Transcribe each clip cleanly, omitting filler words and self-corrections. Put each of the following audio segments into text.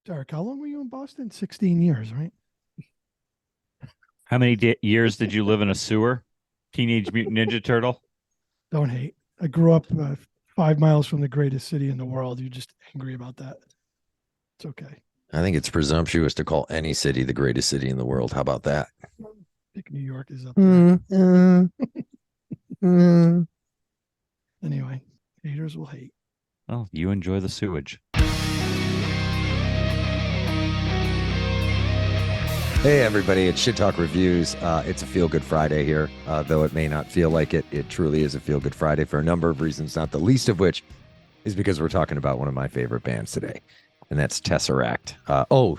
Derek, how long were you in Boston? 16 years, right? How many years did you live in a sewer? Teenage Mutant Ninja Turtle? Don't hate. I grew up 5 miles from the greatest city in the world. You're just angry about that. It's okay. I think it's presumptuous to call any city the greatest city in the world. How about that? I think New York is up there. Mm. Anyway, haters will hate. Oh, you enjoy the sewage. Hey, everybody, it's Shit Talk Reviews. It's a Feel Good Friday here, though it may not feel like it. It truly is a Feel Good Friday for a number of reasons, not the least of which is because we're talking about one of my favorite bands today, and that's Tesseract.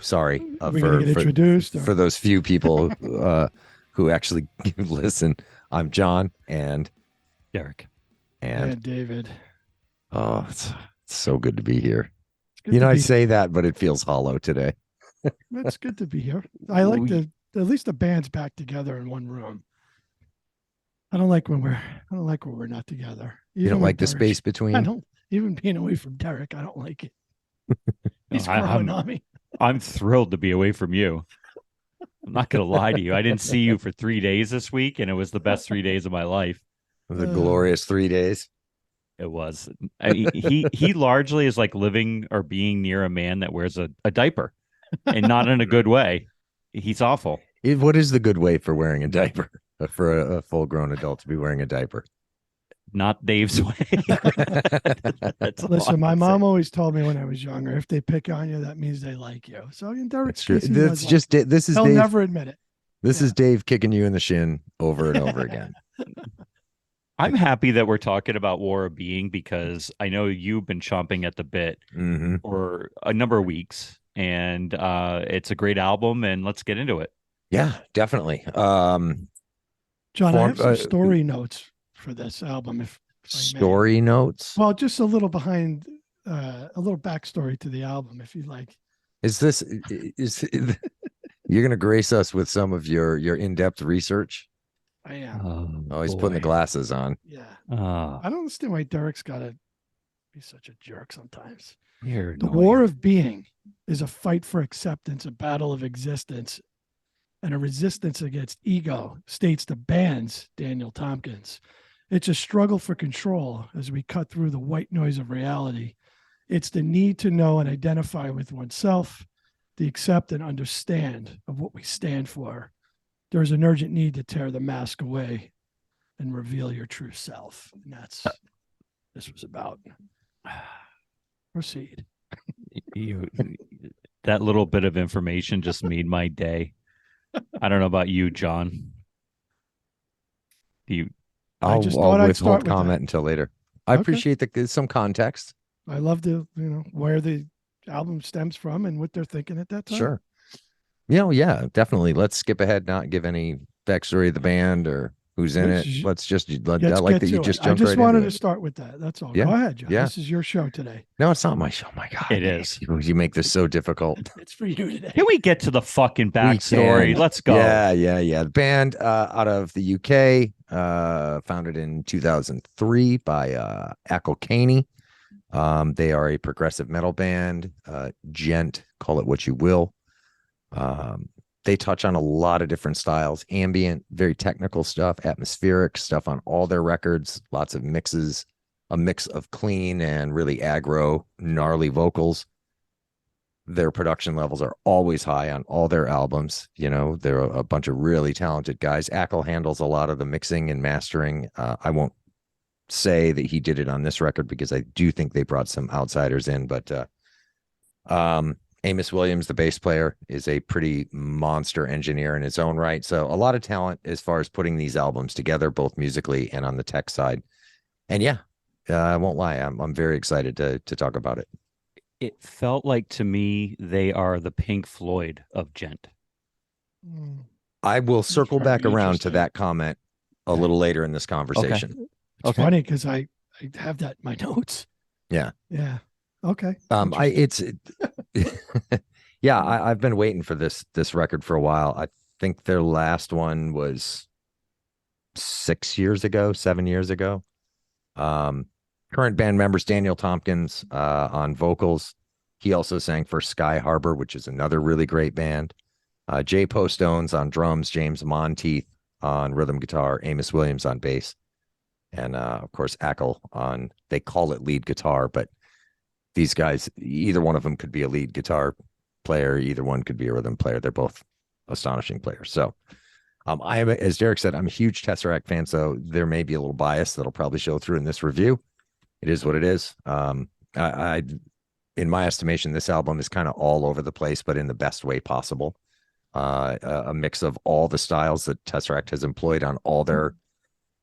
Sorry. Are we going to get introduced? For those few people who actually listen, I'm John and Derek. And David. Oh, it's so good to be here. Good I say that, but it feels hollow today. It's good to be here. I like at least the band's back together in one room. I don't like when we're not together. You don't like the space between? I don't, even being away from Derek, I don't like it. He's growing on me. I'm thrilled to be away from you. I'm not going to lie to you. I didn't see you for 3 days this week, and it was the best 3 days of my life. The glorious 3 days. It was. He largely is like living or being near a man that wears a diaper, and not in a good way. He's awful. What is the good way for wearing a diaper? For a full-grown adult to be wearing a diaper? Not Dave's way. Listen, my mom always told me when I was younger, if they pick on you, that means they like you. So in Derek's case, this is He'll Dave. Never admit it. This is Dave kicking you in the shin over and over again. I'm happy that we're talking about War of Being because I know you've been chomping at the bit for a number of weeks, and it's a great album, and let's get into it. Yeah, definitely. John, I have some story notes for this album. If story notes? Well, just a little behind, a little backstory to the album, if you like. Is you're going to grace us with some of your in-depth research? I am. Oh, he's putting the glasses on. Yeah. I don't understand why Derek's got to be such a jerk sometimes. The War of Being is a fight for acceptance, a battle of existence, and a resistance against ego, states the band's Daniel Tompkins. It's a struggle for control as we cut through the white noise of reality. It's the need to know and identify with oneself, the accept and understand of what we stand for. There's an urgent need to tear the mask away and reveal your true self. And that's this was about. Proceed. That little bit of information just made my day. I don't know about you, John. I'll withhold comment until later. I appreciate some context. I love where the album stems from and what they're thinking at that time. Sure. Yeah, definitely. Let's skip ahead, not give any backstory of the band or who's in it. Let's just I like that you just jumped right into it. I just wanted to start with that. That's all. Yeah. Go ahead, John. Yeah. This is your show today. No, it's not my show. My God. It is. You make this so difficult. It's for you today. Can we get to the fucking backstory? Let's go. Yeah. The band out of the UK, founded in 2003 by Ackle Caney. They are a progressive metal band, gent, call it what you will. They touch on a lot of different styles, ambient, very technical stuff, atmospheric stuff on all their records, lots of mixes, a mix of clean and really aggro, gnarly vocals. Their production levels are always high on all their albums. They're a bunch of really talented guys. Ackle handles a lot of the mixing and mastering. I won't say that he did it on this record because I do think they brought some outsiders in, but Amos Williams, the bass player, is a pretty monster engineer in his own right. So a lot of talent as far as putting these albums together, both musically and on the tech side. And I won't lie, I'm very excited to talk about it. It felt like to me they are the Pink Floyd of gent. I will circle back around to that comment a little later in this conversation. Okay. It's funny because I have that in my notes. Yeah. Okay. I've been waiting for this record for a while. I think their last one was 7 years ago. Current band members, Daniel Tompkins on vocals, He also sang for Sky Harbor, which is another really great band. Jay Postones on drums, James Monteith on rhythm guitar, Amos Williams on bass, and of course Ackle on, they call it lead guitar, but these guys, either one of them could be a lead guitar player, either one could be a rhythm player. They're both astonishing players. So I am, as Derek said, I'm a huge Tesseract fan, so there may be a little bias that'll probably show through in this review. It is what it is. I in my estimation, this album is kind of all over the place, but in the best way possible. A mix of all the styles that Tesseract has employed on all their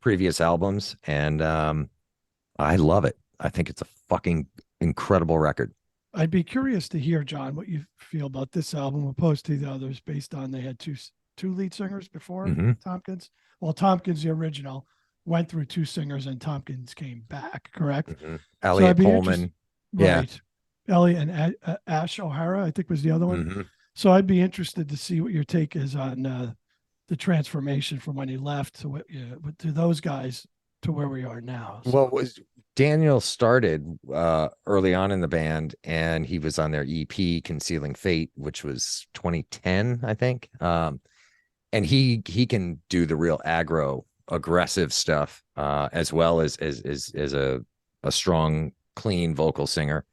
previous albums, and I love it. I think it's a fucking incredible record. I'd be curious to hear, John, what you feel about this album opposed to the others, based on they had two lead singers before Tompkins. Well, Tompkins, the original, went through two singers, and Tompkins came back. Correct. Elliot Coleman, right? Elliot and Ash O'Hara, I think, was the other one. So I'd be interested to see what your take is on the transformation from when he left to those guys to where we are now. So. Well, Daniel started early on in the band, and he was on their EP Concealing Fate, which was 2010, I think. And he can do the real aggro, aggressive stuff, as well as a strong, clean vocal singer.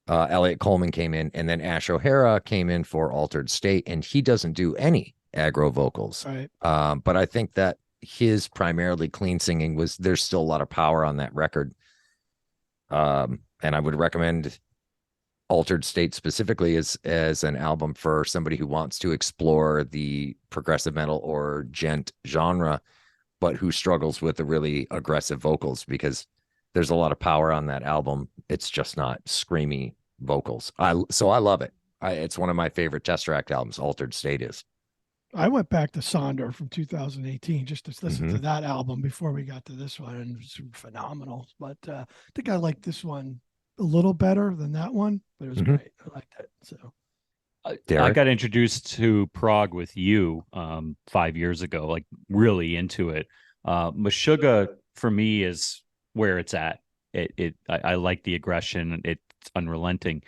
Elliot Coleman came in, and then Ash O'Hara came in for Altered State, and he doesn't do any aggro vocals. Right. But I think that his primarily clean singing was, there's still a lot of power on that record. And I would recommend Altered State specifically as an album for somebody who wants to explore the progressive metal or gent genre, but who struggles with the really aggressive vocals, because there's a lot of power on that album. It's just not screamy vocals. So I love it. It's one of my favorite Tesseract albums. Altered State is. I went back to Sonder from 2018 just to listen to that album before we got to this one, and it was phenomenal. But I think I liked this one a little better than that one, but it was great. I liked it. So I got introduced to prog with you 5 years ago, like really into it. Meshuggah for me is where it's at. I like the aggression. It's unrelenting.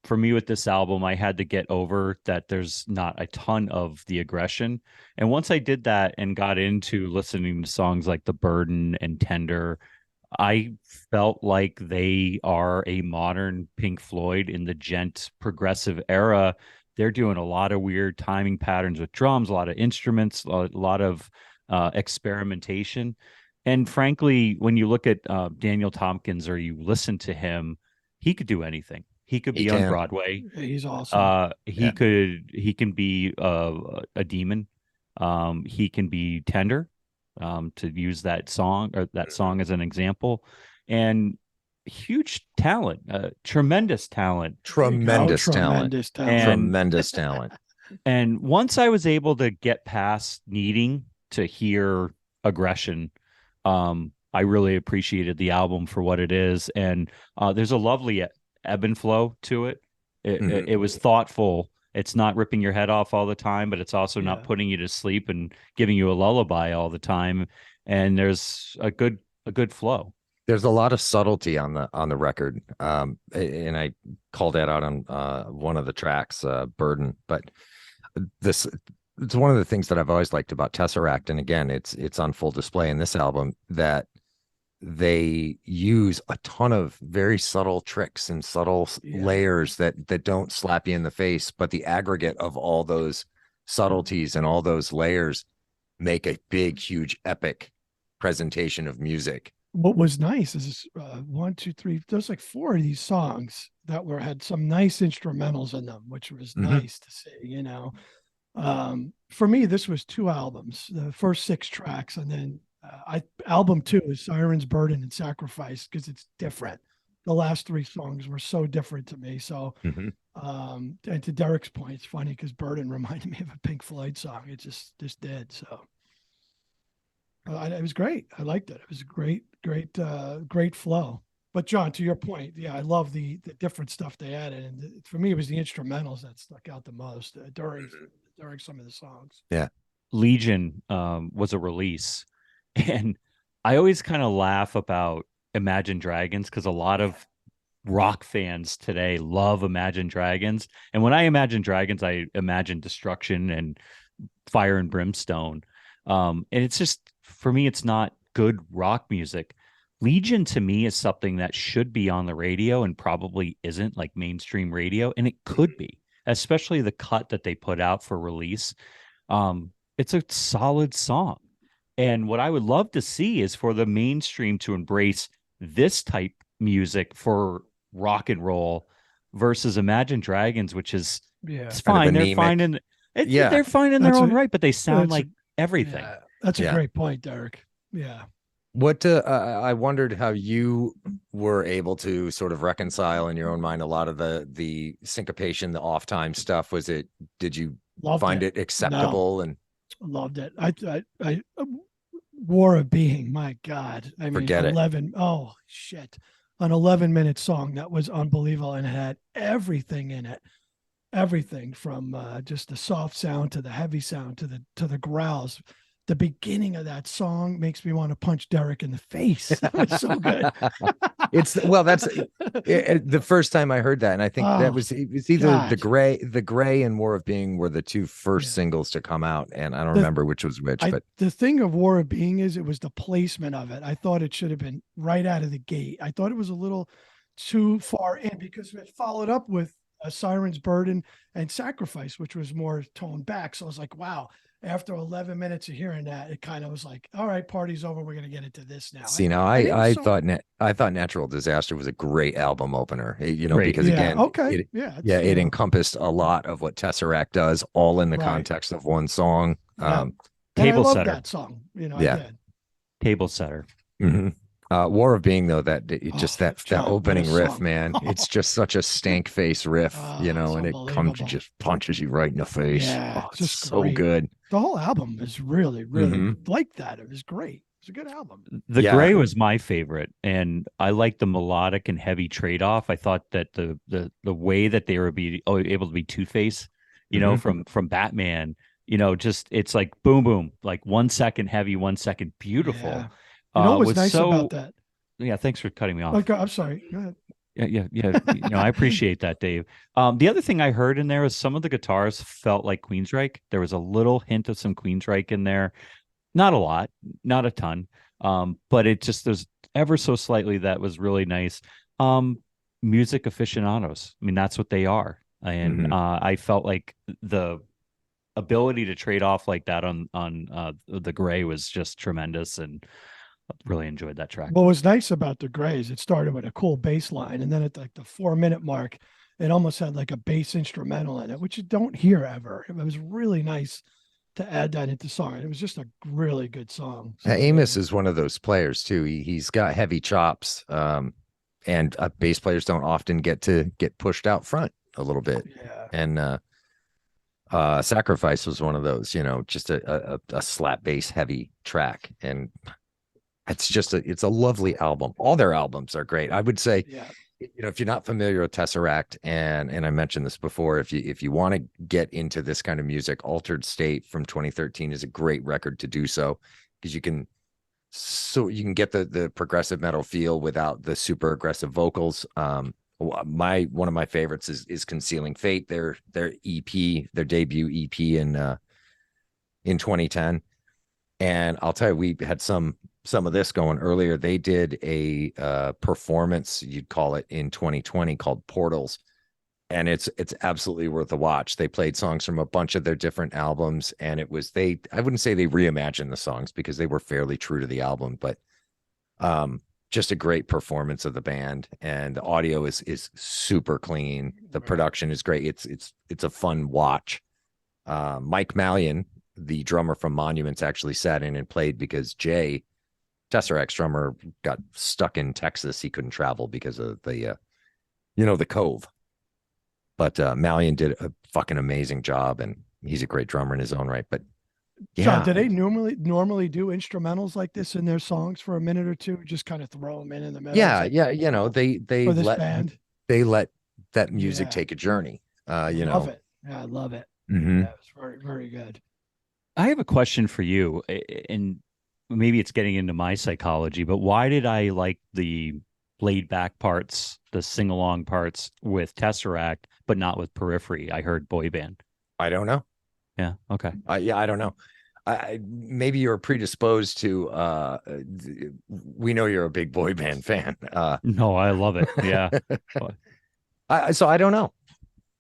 For me with this album, I had to get over that there's not a ton of the aggression. And once I did that and got into listening to songs like The Burden and Tender, I felt like they are a modern Pink Floyd in the gent progressive era. They're doing a lot of weird timing patterns with drums, a lot of instruments, a lot of experimentation. And frankly, when you look at Daniel Tompkins or you listen to him, he could do anything. He could be on Broadway. He's awesome. He can be a demon. He can be Tender, to use that song as an example, and huge talent, tremendous talent. And once I was able to get past needing to hear aggression, I really appreciated the album for what it is. And there's a lovely ebb and flow to it. It was thoughtful. It's not ripping your head off all the time, but it's also not putting you to sleep and giving you a lullaby all the time. And there's a good flow. There's a lot of subtlety on the record. And I called that out on one of the tracks, Burden. But it's one of the things that I've always liked about Tesseract. And again, it's on full display in this album, that they use a ton of very subtle tricks and subtle layers that don't slap you in the face, but the aggregate of all those subtleties and all those layers make a big, huge, epic presentation of music. What was nice is 1, 2, 3, there's like 4 of these songs that had some nice instrumentals in them, which was nice to see, for me, this was 2 albums, the first 6 tracks, and then album 2 is Sirens, Burden, and Sacrifice, because it's different. The last 3 songs were so different to me. So, and to Derek's point, it's funny because Burden reminded me of a Pink Floyd song. It just did. So, it was great. I liked it. It was a great flow. But John, to your point, I love the different stuff they added, and for me, it was the instrumentals that stuck out the most during some of the songs. Yeah, Legion was a release. And I always kind of laugh about Imagine Dragons, because a lot of rock fans today love Imagine Dragons. And when I imagine dragons, I imagine destruction and fire and brimstone. And it's just, for me, it's not good rock music. Legion to me is something that should be on the radio and probably isn't, like mainstream radio, and it could be, especially the cut that they put out for release. It's a solid song. And what I would love to see is for the mainstream to embrace this type music for rock and roll versus Imagine Dragons, which is, Yeah. it's Kind of fine. They're anemic. fine in Yeah. they're fine in their That's own a- right, but they sound that's a- like everything. Yeah, that's a Yeah. great point, Derek. Yeah. What I wondered how you were able to sort of reconcile in your own mind a lot of the syncopation, the off time stuff. Did you Loved find it. it acceptable? And Loved it. I War of Being, my God. I mean, Forget it. 11, oh shit. An 11-minute song that was unbelievable and it had everything in it. Everything from just the soft sound to the heavy sound to the growls. The beginning of that song makes me want to punch Derek in the face. It was so good. that's the first time I heard that, and I think Oh, it was either God. the gray and War of Being were the two first Yeah. singles to come out, and I don't The- remember which was which, but The thing of War of Being is it was the placement of it. I thought it should have been right out of the gate. I thought it was a little too far in because it followed up with a Siren's Burden and Sacrifice, which was more toned back. So I was like, wow. After 11 minutes of hearing that, it kind of was like, all right, party's over. We're going to get into this now. see, now And it was I so- thought Natural Disaster was a great album opener, Great. because yeah, again, okay. it, Yeah. it encompassed a lot of what Tesseract does, all in the Right. context of one song. Yeah. Um, And I Table love setter. that song. Yeah. I did. Table setter. mhm. War of Being, though, just Oh, that John, what a opening riff, song. man, it's just such a stank face riff, Oh, and it's it comes unbelievable. and just punches you right in the face. Yeah, Oh, it's just so great. good. The whole album is really, really Mhm. like that. It was great. It's a good album. The Yeah. gray was my favorite, and I like the melodic and heavy trade off. I thought that the way that they were able to be Two-Face, from Batman, just it's like boom boom, like 1 second heavy, 1 second beautiful. Yeah. You know what was nice so, about that? Yeah, thanks for cutting me off. Okay, I'm sorry. Go ahead. Yeah. I appreciate that, Dave. The other thing I heard in there was some of the guitars felt like Queensryche. There was a little hint of some Queensryche in there. Not a lot, not a ton. But it just, there's ever so slightly that was really nice. Music aficionados. I mean, that's what they are. And I felt like the ability to trade off like that on the gray was just tremendous, and really enjoyed that track. What was nice about the Grays, it started with a cool bass line, and then at like the 4-minute mark, it almost had like a bass instrumental in it, which you don't hear ever. It was really nice to add that into the song. It was just a really good song. So, Amos is one of those players too. He's got heavy chops, and bass players don't often get pushed out front a little bit. yeah. And Sacrifice was one of those, just a slap bass heavy track, and it's a lovely album. All their albums are great. I would say, Yeah. if you're not familiar with Tesseract, and I mentioned this before, if you want to get into this kind of music, Altered State from 2013 is a great record to do so, because you can get the progressive metal feel without the super aggressive vocals. One of my favorites is Concealing Fate, their EP, their debut EP in 2010. And I'll tell you, we had some of this going earlier. They did a performance, you'd call it, in 2020 called Portals, and it's absolutely worth a watch. They played songs from a bunch of their different albums, and I wouldn't say they reimagined the songs because they were fairly true to the album, but just a great performance of the band, and the audio is super clean. The production is great. It's a fun watch. Mike Mallion, the drummer from Monuments, actually sat in and played because Jay, Tesseract's drummer, got stuck in Texas. He couldn't travel because of the Cove. But Mallion did a fucking amazing job, and he's a great drummer in his own right. But yeah, John, do they normally do instrumentals like this in their songs for a minute or two? Just kind of throw them in the middle. yeah, It's like, yeah. They for this let band. that music Yeah. take a journey. Love it. Yeah, I love it. Mhm. Yeah, it's very, very good. I have a question for you, and maybe it's getting into my psychology, but why did I like the laid back parts, the sing along parts with Tesseract, but not with Periphery. I heard boy band. I don't know. Yeah. Okay. Yeah, I don't know. Maybe you're predisposed to. We know you're a big boy band fan. No, I love it. Yeah. So I don't know.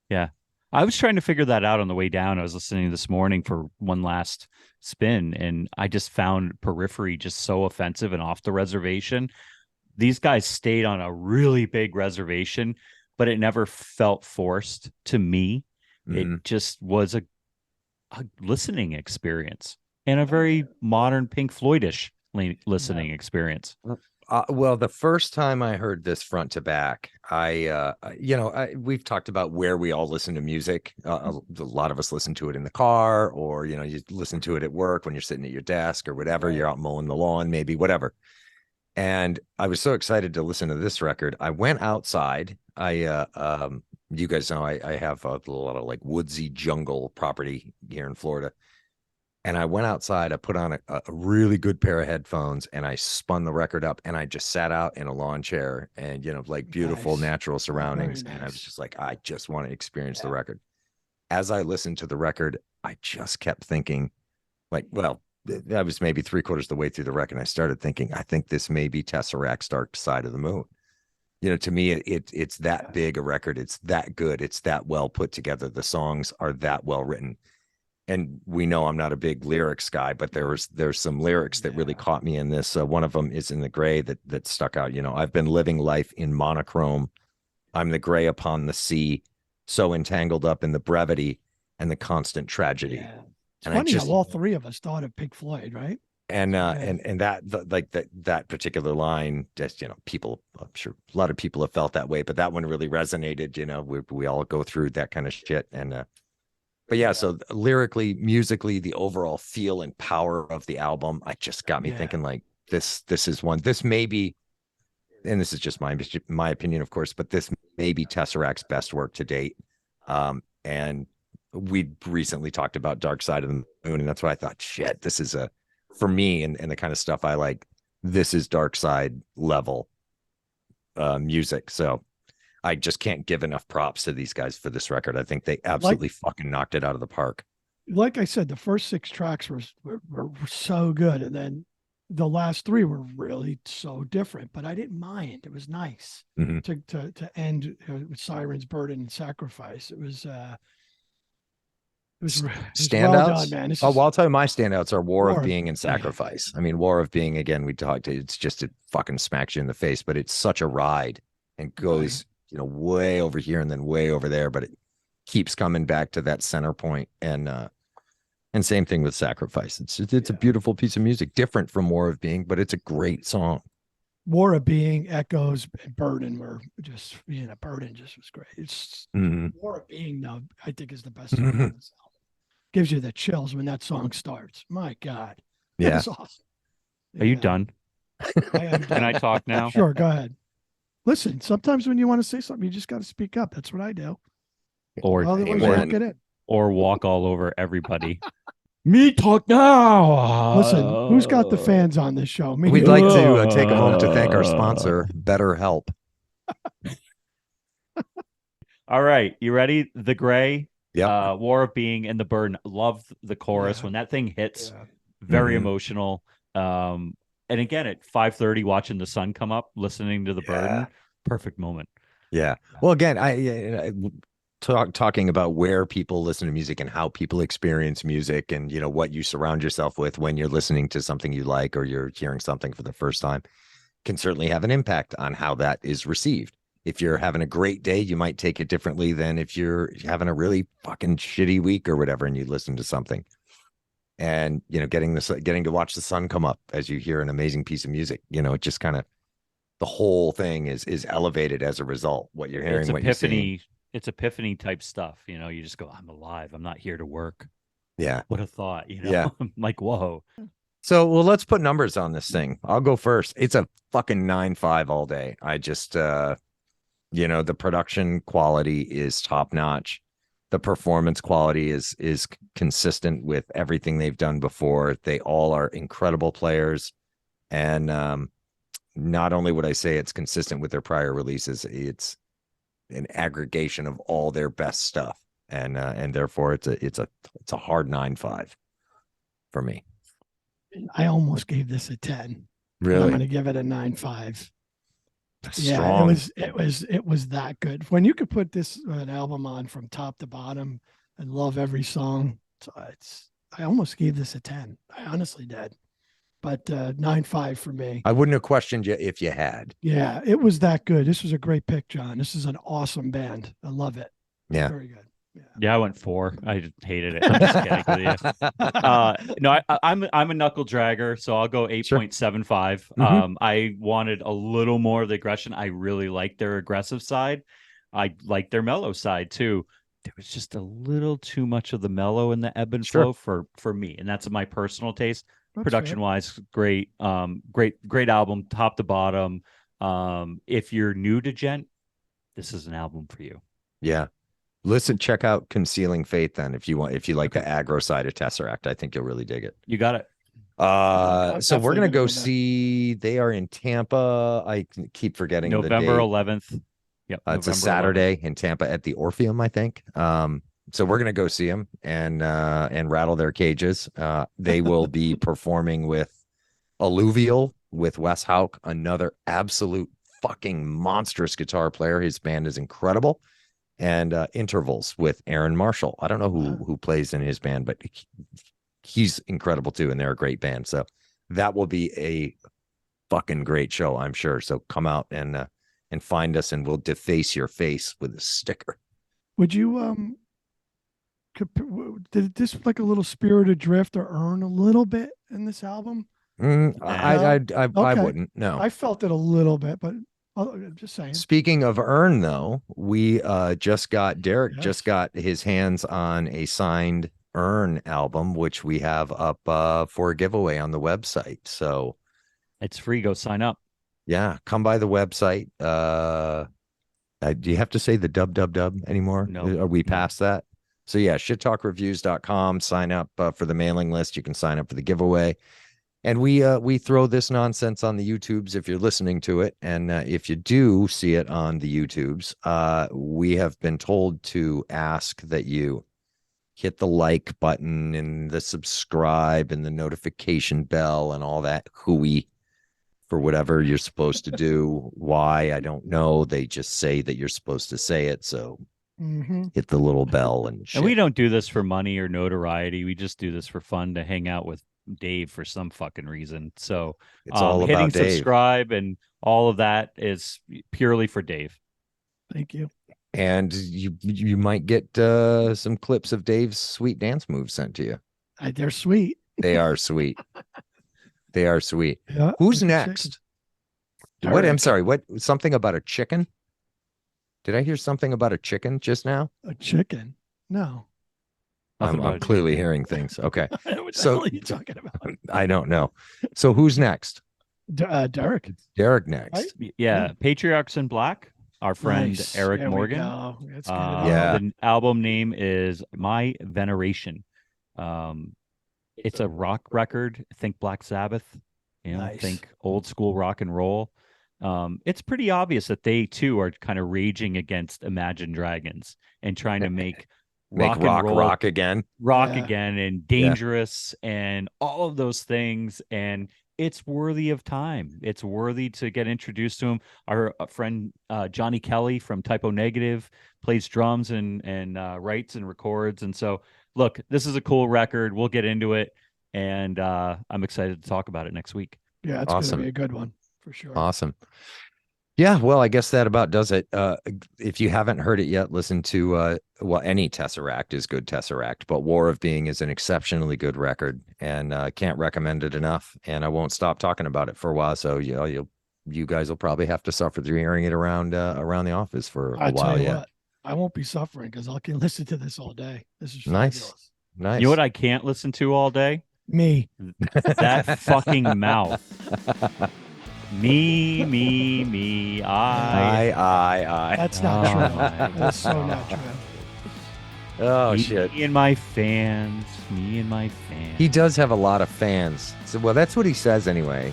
Yeah. I was trying to figure that out on the way down. I was listening this morning for one last spin, and I just found Periphery just so offensive and off the reservation. These guys stayed on a really big reservation, but it never felt forced to me. It just was a listening experience and a very modern Pink Floydish listening experience. Well, the first time I heard this front to back, we've talked about where we all listen to music. A lot of us listen to it in the car, or, you listen to it at work when you're sitting at your desk or whatever, you're out mowing the lawn, maybe, whatever. And I was so excited to listen to this record. I went outside. You guys know I have a lot of like woodsy jungle property here in Florida. And I went outside, I put on a really good pair of headphones, and I spun the record up, and I just sat out in a lawn chair and, like beautiful natural surroundings. Nice. And I was just like, I just want to experience the record. As I listened to the record, I just kept thinking, like, well, that was maybe 3/4 the way through the record. And I started thinking, I think this may be Tesseract's Dark Side of the Moon. To me, it's that big a record. It's that good. It's that well put together. The songs are that well written. And we know I'm not a big lyrics guy, but there's some lyrics that really caught me in this. One of them is in the gray that stuck out. I've been living life in monochrome. I'm the gray upon the sea, so entangled up in the brevity and the constant tragedy. Yeah. It's And funny how all three of us thought of Pink Floyd, right? And that particular line, just people, I'm sure a lot of people have felt that way, but that one really resonated. We all go through that kind of shit. And but yeah, so lyrically, musically, the overall feel and power of the album, I just got me thinking, like, this is one. This may be, and this is just my opinion, of course, but this may be Tesseract's best work to date. And we recently talked about Dark Side of the Moon, and that's why I thought, shit, this is for me and the kind of stuff I like, this is Dark Side level music. So I just can't give enough props to these guys for this record. I think they absolutely fucking knocked it out of the park. Like I said, the first 6 tracks were so good, and then the last 3 were really so different. But I didn't mind. It was nice to end with Siren's Burden and Sacrifice. It was standouts. Well done, man. Well, I'll tell you, my standouts are War of Being and Sacrifice. I mean, War of Being, again, we talked. It's just, it fucking smacks you in the face, but it's such a ride and goes. Way over here and then way over there, but it keeps coming back to that center point. And same thing with Sacrifice. It's a beautiful piece of music, different from War of Being, but it's a great song. War of Being, Echoes, and Burden were just, Burden just was great. It's War of Being, though, I think is the best song on this album. Gives you the chills when that song starts. My God. Yeah. That's awesome. Are you done? I am done. Can I talk now? Sure, go ahead. Listen, sometimes when you want to say something, you just got to speak up. That's what I do. Or walk all over everybody. Me talk now. Listen, who's got the fans on this show? Me. We'd like to take a moment to thank our sponsor, BetterHelp. All right, you ready? The Gray, yeah, War of Being, and the Burden. Love the chorus when that thing hits. Very emotional. And again, at 5:30, watching the sun come up, listening to the Burden, perfect moment. Yeah. Well, again, I talking about where people listen to music and how people experience music, and what you surround yourself with when you're listening to something you like or you're hearing something for the first time, can certainly have an impact on how that is received. If you're having a great day, you might take it differently than if you're having a really fucking shitty week or whatever, and you listen to something. And, getting to watch the sun come up as you hear an amazing piece of music, it just kind of, the whole thing is elevated as a result. What you're hearing, what you're seeing. It's epiphany type stuff. You just go, I'm alive. I'm not here to work. Yeah. What a thought, Yeah. I'm like, whoa. So, well, let's put numbers on this thing. I'll go first. It's a fucking 9.5 all day. I just, the production quality is top notch. The performance quality is consistent with everything they've done before. They all are incredible players, and not only would I say it's consistent with their prior releases, it's an aggregation of all their best stuff, and therefore it's a hard 9.5 for me. I almost gave this a 10. Really? I'm going to give it a 9.5. Yeah, Strong. it was that good. When you could put this an album on from top to bottom and love every song, so I almost gave this a 10. I honestly did, but 9.5 for me. I wouldn't have questioned you if you had. Yeah, it was that good. This was a great pick, John. This is an awesome band. I love it. Yeah. Very good. Yeah, I went 4. I just hated it. I'm just kidding with you. No, I'm a knuckle dragger, so I'll go 8.75. Mhm. I wanted a little more of the aggression. I really like their aggressive side. I like their mellow side too. There was just a little too much of the mellow in the ebb and Sure. flow for me, and that's my personal taste. That's Production fair. wise, great, great album, top to bottom. If you're new to Gent, this is an album for you. Yeah. Listen, check out Concealing Fate then if you like the aggro side of Tesseract. I think you'll really dig it. You got it. So we're definitely gonna go gonna go back. see. They are in Tampa. I keep forgetting November the date. 11th. Yep, It's a November 11th. Saturday in Tampa at the Orpheum, I think. So we're gonna go see them and rattle their cages. They will be performing with Alluvial with Wes Hauck, another absolute fucking monstrous guitar player. His band is incredible. And Intervals with Aaron Marshall. I don't know who plays in his band, but he's incredible too, and they're a great band. So that will be a fucking great show, I'm sure. So come out and find us, and we'll deface your face with a sticker. Would you did this like a little Spirit Adrift or Earn a little bit in this album? I Okay. wouldn't. No. I felt it a little bit, but I'm just saying. Speaking of Earn, though, we Derek just Yes. got his hands on a signed Earn album, which we have up for a giveaway on the website. So It's free. Go sign up. yeah, come by the website. Do you have to say the dub anymore? No. Are we past that? So yeah, shittalkreviews.com. Sign up for the mailing list. You can sign up for the giveaway. And we throw this nonsense on the YouTubes if you're listening to it. And if you do see it on the YouTubes, we have been told to ask that you hit the like button and the subscribe and the notification bell and all that hooey for whatever you're supposed to do. Why? I don't know. They just say that you're supposed to say it. So hit the little bell and shit. And we don't do this for money or notoriety. We just do this for fun to hang out with Dave for some fucking reason. So It's all hitting about Dave. subscribe and all of that is purely for Dave. Thank you. And you might get some clips of Dave's sweet dance moves sent to you. They're sweet. They are sweet. They are sweet. Yeah. Who's like a next? chicken. What? I'm Derek. sorry. What? Something about a chicken? Did I hear something about a chicken just now? A chicken? No. Nothing I'm about clearly hearing things. Okay. What the So- hell are you talking about? I don't know. So who's next? Derek. Derek next. Right? Yeah, Patriarchs in Black. Our friend Nice. Eric There we Morgan. go. Let's get it Yeah. on. The album name is My Veneration. It's a rock record. Think Black Sabbath. Nice. Think old school rock and roll. It's pretty obvious that they too are kind of raging against Imagine Dragons and trying to make Make and rock roll again. rock Yeah. again and dangerous and all of those things. And it's worthy of time. It's worthy to get introduced to him. Our friend Johnny Kelly from Typo Negative plays drums and writes and records. And so, look, this is a cool record. We'll get into it, and I'm excited to talk about it next week. Yeah, it's Awesome. going to be a good one for sure. Awesome. Yeah, well, I guess that about does it. If you haven't heard it yet, listen to any Tesseract is good Tesseract, but War of Being is an exceptionally good record, and can't recommend it enough. And I won't stop talking about it for a while. So you guys will probably have to suffer through hearing it around the office for a I tell while you yet. what, I won't be suffering because I can listen to this all day. This is Nice. fabulous. Nice. You know what I can't listen to all day? Me. That fucking mouth. Me, I. That's not Oh, true. my That's so not true. Oh me, shit. Me and my fans. Me and my fans. He does have a lot of fans. So, well, that's what he says anyway.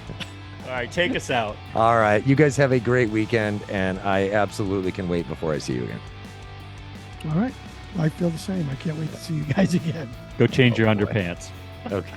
right, take us out. All right. You guys have a great weekend, and I absolutely can wait before I see you again. All right. I feel the same. I can't wait to see you guys again. Go change your Oh, boy. underpants. Okay.